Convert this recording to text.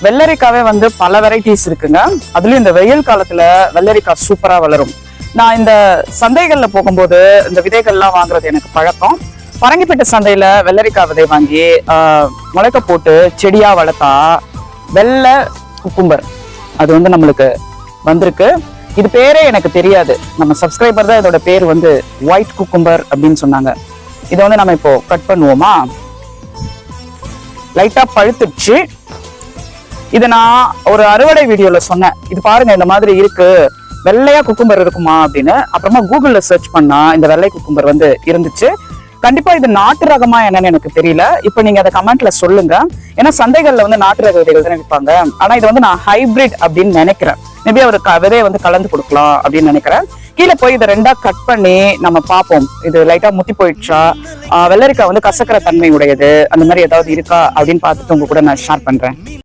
வெள்ளரிக்காவே வந்து பல வெரைட்டிஸ் இருக்குங்க. அதுலயும் இந்த வெயில் காலத்துல வெள்ளரிக்காய் சூப்பரா வளரும். நான் இந்த சந்தைகள்ல போகும்போது இந்த விதைகள்லாம் வாங்குறது எனக்கு பழக்கம். பரங்கிப்பேட்டை சந்தையில வெள்ளரிக்காய் விதை வாங்கி முளைக்க போட்டு செடியா வளர்த்தா வெள்ளை குக்கும்பர் அது வந்து நம்மளுக்கு வந்திருக்கு. இது பேரே எனக்கு தெரியாது. நம்ம சப்ஸ்கிரைபர் தான் இதோட பேர் வந்து ஒயிட் குக்கும்பர் அப்படின்னு சொன்னாங்க. இதை வந்து நம்ம இப்போ கட் பண்ணுவோமா? லைட்டா பழுத்துடுச்சு. இதை நான் ஒரு அறுவடை வீடியோல சொன்னேன். இது பாருங்க இந்த மாதிரி இருக்கு, வெள்ளையா குக்கும்பர் இருக்குமா அப்படின்னு. அப்புறமா கூகுள்ல சர்ச் பண்ணா இந்த வெள்ளை குக்கும்பர் வந்து இருந்துச்சு. கண்டிப்பா இது நாட்டு ரகமா என்னன்னு எனக்கு தெரியல. இப்ப நீங்க அதை கமெண்ட்ல சொல்லுங்க. ஏன்னா சந்தைகள்ல வந்து நாட்டு ரக விதைகள் தான் விற்பாங்க. ஆனா இது வந்து நான் ஹைபிரிட் அப்படின்னு நினைக்கிறேன். மேபி அவர் விதையை வந்து கலந்து கொடுக்கலாம் அப்படின்னு நினைக்கிறேன். கீழே போய் இதை ரெண்டா கட் பண்ணி நம்ம பார்ப்போம். இது லைட்டா முத்தி போயிடுச்சா, வெள்ளரிக்காய் வந்து கசக்கிற தன்மை உடையது, அந்த மாதிரி ஏதாவது இருக்கா அப்படின்னு பார்த்துட்டு உங்க கூட நான் ஷேர் பண்றேன்.